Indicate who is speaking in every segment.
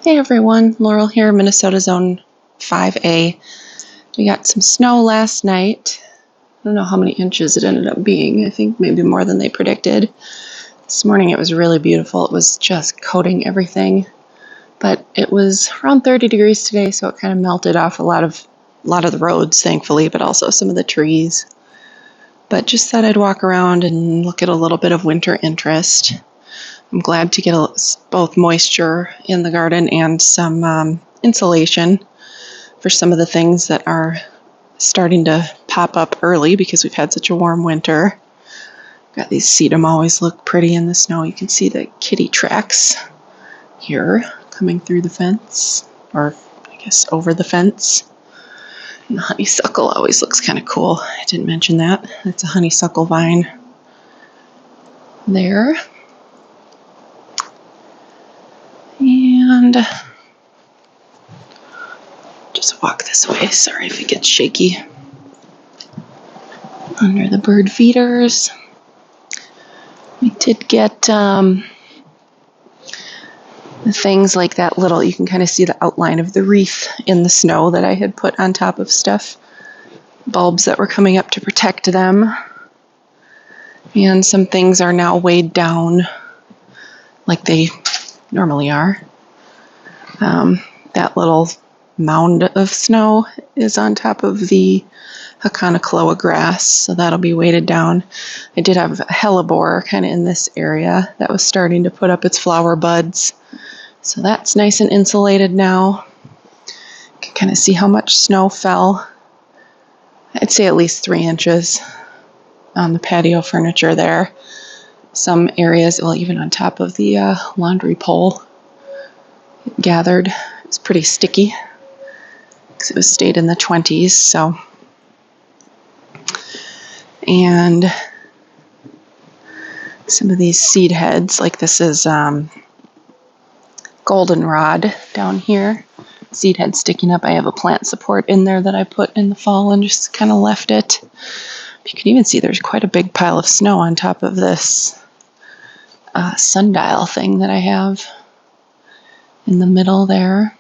Speaker 1: Hey everyone, Laurel here, Minnesota Zone 5A. We got some snow last night. I don't know how many inches it ended up being. I think maybe more than they predicted. This morning it was really beautiful. It was just coating everything. But it was around 30 degrees today, so it kind of melted off a lot of the roads, thankfully, but also some of the trees. But just thought I'd walk around and look at a little bit of winter interest. I'm glad to get both moisture in the garden and some insulation for some of the things that are starting to pop up early because we've had such a warm winter. Got these sedum always look pretty in the snow. You can see the kitty tracks here coming through the fence, or I guess over the fence. And the honeysuckle always looks kind of cool. I didn't mention that. That's a honeysuckle vine there. And just walk this way. Sorry if it gets shaky. Under the bird feeders. We did get the things like that little, you can kind of see the outline of the wreath in the snow that I had put on top of stuff. Bulbs that were coming up to protect them. And some things are now weighed down like they normally are. That little mound of snow is on top of the honeysuckle grass, so that'll be weighted down. I did have a hellebore kind of in this area that was starting to put up its flower buds, so that's nice and insulated now. You can kind of see how much snow fell. I'd say at least 3 inches on the patio furniture there. Some areas, well, even on top of the laundry pole, it gathered. It was pretty sticky because it was stayed in the 20s, so. And some of these seed heads, like this is goldenrod down here. Seed head sticking up. I have a plant support in there that I put in the fall and just kind of left it. You can even see there's quite a big pile of snow on top of this sundial thing that I have in the middle there.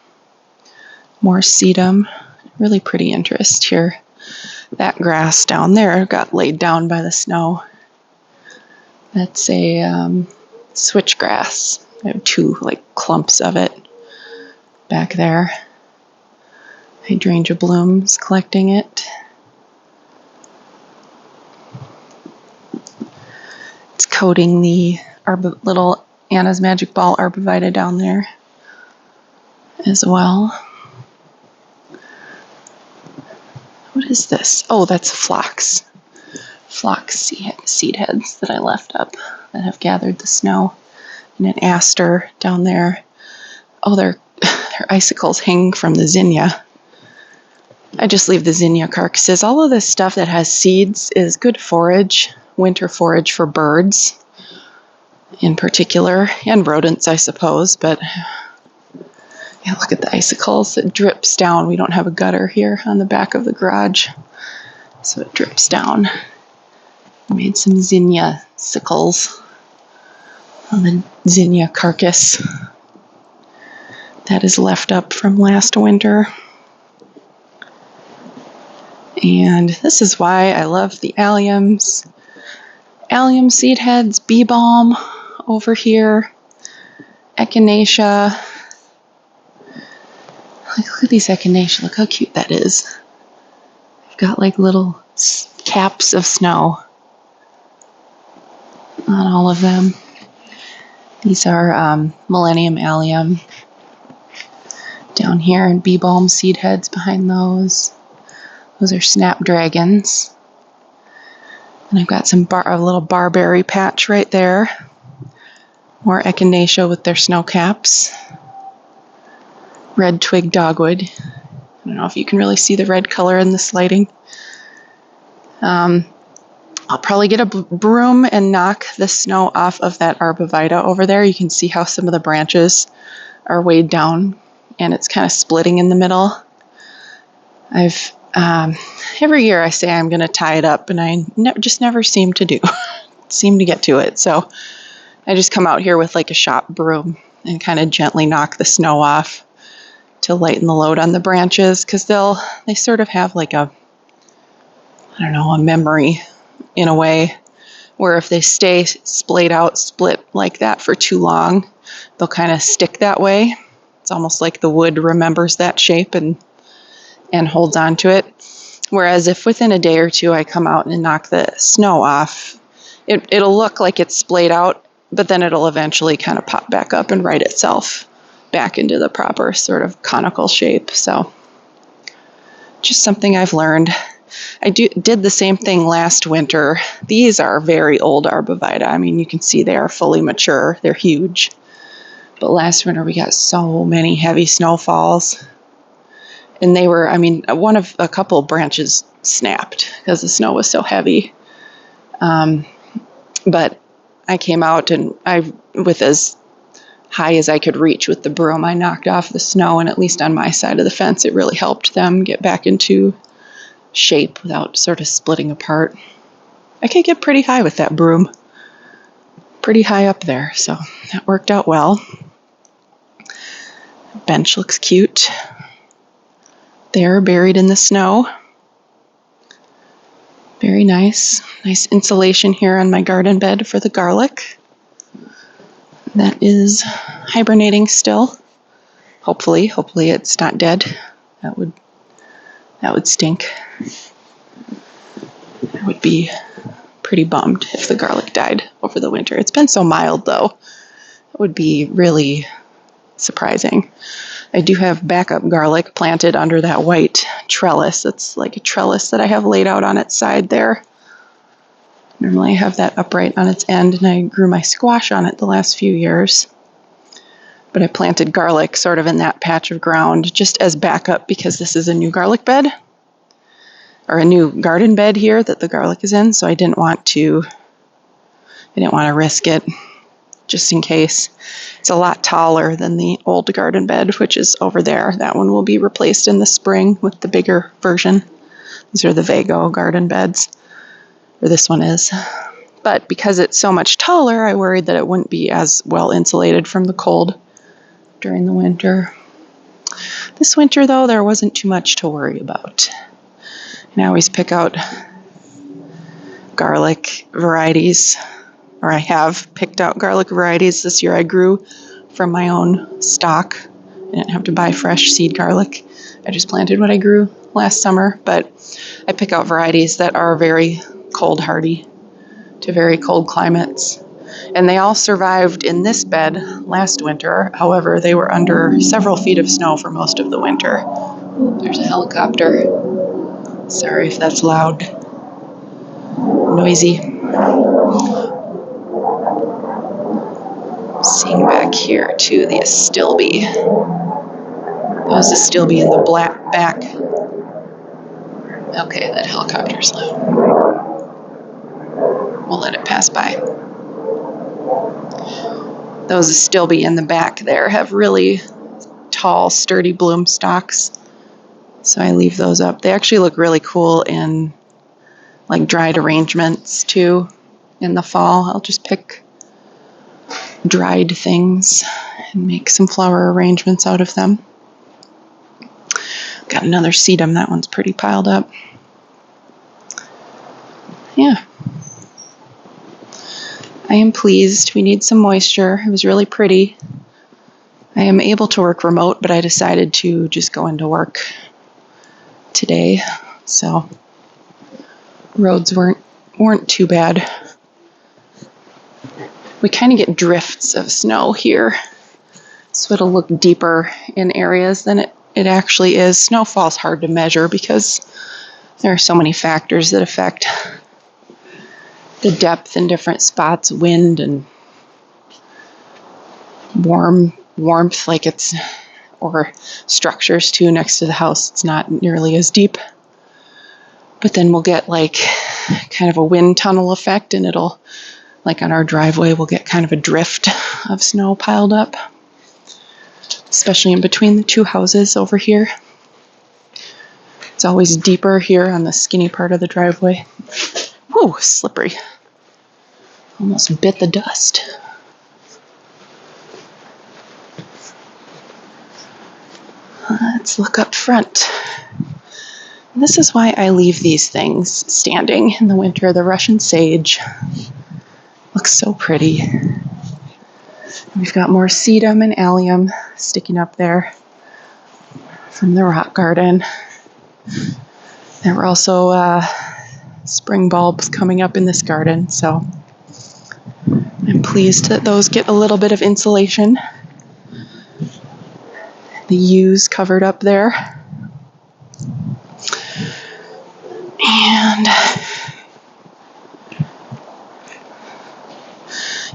Speaker 1: More sedum. Really pretty interest here. That grass down there got laid down by the snow. That's a switchgrass. I have 2 clumps of it back there. Hydrangea blooms collecting it. It's coating the little Anna's Magic Ball arborvitae down there as well. What is this? Oh, that's phlox. Phlox seed heads that I left up that have gathered the snow. And an aster down there. Oh, they're icicles hanging from the zinnia. I just leave the zinnia carcasses. All of this stuff that has seeds is good forage, winter forage for birds in particular, and rodents, I suppose, but yeah, look at the icicles. It drips down. We don't have a gutter here on the back of the garage, so it drips down. I made some zinnia sickles on the zinnia carcass that is left up from last winter. And this is why I love the alliums. Allium seed heads, bee balm over here, echinacea. Look at these echinacea. Look how cute that is. I've got little caps of snow on all of them. These are Millennium Allium down here, and bee balm seed heads behind those. Those are snapdragons. And I've got a little barberry patch right there. More echinacea with their snow caps. Red twig dogwood. I don't know if you can really see the red color in this lighting. I'll probably get a broom and knock the snow off of that arbiv over there. You can see how some of the branches are weighed down and it's kind of splitting in the middle. I've every year I say I'm going to tie it up, and I just never seem to get to it. So I just come out here with a shop broom and kind of gently knock the snow off to lighten the load on the branches, because they sort of have like a memory in a way, where if they stay split like that for too long, they'll kind of stick that way. It's almost like the wood remembers that shape and holds on to it. Whereas if within a day or two I come out and knock the snow off, it'll look like it's splayed out, but then it'll eventually kind of pop back up and right itself back into the proper sort of conical shape. So just something I've learned. I did the same thing last winter. These are very old arbivita. I mean, you can see they are fully mature. They're huge. But last winter we got so many heavy snowfalls. And they were, a couple of branches snapped because the snow was so heavy. But I came out and with as high as I could reach with the broom, I knocked off the snow, and at least on my side of the fence, it really helped them get back into shape without sort of splitting apart. I could get pretty high with that broom. Pretty high up there, so that worked out well. Bench looks cute. They're buried in the snow. Very nice. Nice insulation here on my garden bed for the garlic. That is hibernating still. Hopefully it's not dead. That would stink. I would be pretty bummed if the garlic died over the winter. It's been so mild though. It would be really surprising. I do have backup garlic planted under that white trellis. It's like a trellis that I have laid out on its side there. Normally I have that upright on its end, and I grew my squash on it the last few years. But I planted garlic sort of in that patch of ground just as backup, because this is a new garlic bed, or a new garden bed here that the garlic is in, so I didn't want to risk it, just in case. It's a lot taller than the old garden bed, which is over there. That one will be replaced in the spring with the bigger version. These are the Vago garden beds, or this one is. But because it's so much taller, I worried that it wouldn't be as well insulated from the cold during the winter. This winter, though, there wasn't too much to worry about. And I always pick out garlic varieties, or I have picked out garlic varieties. This year I grew from my own stock. I didn't have to buy fresh seed garlic. I just planted what I grew last summer, but I pick out varieties that are very cold hardy to very cold climates. And they all survived in this bed last winter. However, they were under several feet of snow for most of the winter. There's a helicopter. Sorry if that's loud. Noisy. Seeing back here to the astilbe. Those astilbe in the black back. Okay, that helicopter's loud. We'll let it pass by. Those astilbe in the back there have really tall, sturdy bloom stalks. So I leave those up. They actually look really cool in like dried arrangements too in the fall. I'll just pick dried things and make some flower arrangements out of them. Got another sedum. That one's pretty piled up. Yeah. I am pleased. We need some moisture. It was really pretty. I am able to work remote, but I decided to just go into work today. So roads weren't too bad. We kind of get drifts of snow here, so it'll look deeper in areas than it actually is. Snowfall's hard to measure because there are so many factors that affect the depth in different spots, wind and warmth, or structures too next to the house. It's not nearly as deep. But then we'll get like kind of a wind tunnel effect, and it'll, like on our driveway, we'll get kind of a drift of snow piled up, especially in between the two houses over here. It's always deeper here on the skinny part of the driveway. Whew, slippery. Almost bit the dust. Let's look up front. This is why I leave these things standing in the winter. The Russian sage looks so pretty. We've got more sedum and allium sticking up there from the rock garden. There were also spring bulbs coming up in this garden, so I'm pleased that those get a little bit of insulation. The yews covered up there. And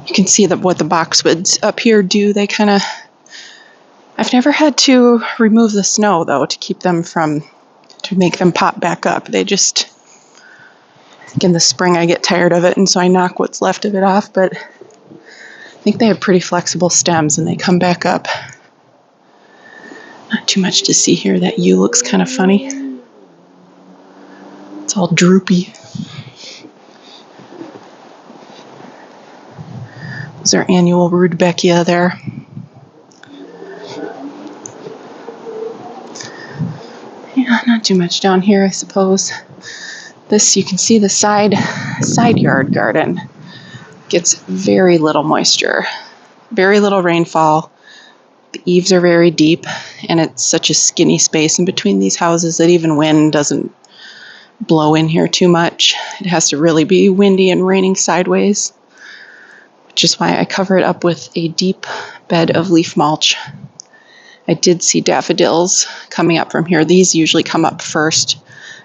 Speaker 1: you can see that what the boxwoods up here do. They kind of, I've never had to remove the snow though to make them pop back up. They just, I think in the spring I get tired of it, and so I knock what's left of it off, but I think they have pretty flexible stems and they come back up. Not too much to see here. That yew looks kind of funny. It's all droopy. There's our annual Rudbeckia there. Yeah, not too much down here, I suppose. This, you can see the side yard garden gets very little moisture, very little rainfall. The eaves are very deep, and it's such a skinny space in between these houses that even wind doesn't blow in here too much. It has to really be windy and raining sideways, which is why I cover it up with a deep bed of leaf mulch. I did see daffodils coming up from here. These usually come up first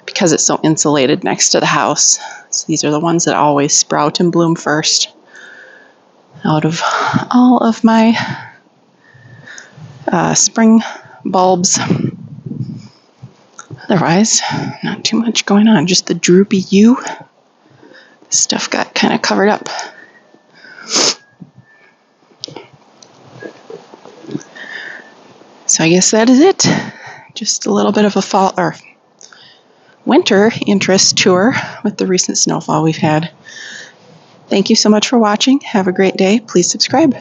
Speaker 1: because it's so insulated next to the house. So these are the ones that always sprout and bloom first out of all of my spring bulbs. Otherwise, not too much going on. Just the droopy yew. This stuff got kind of covered up. So I guess that is it. Just a little bit of a fall or winter interest tour with the recent snowfall we've had. Thank you so much for watching. Have a great day. Please subscribe.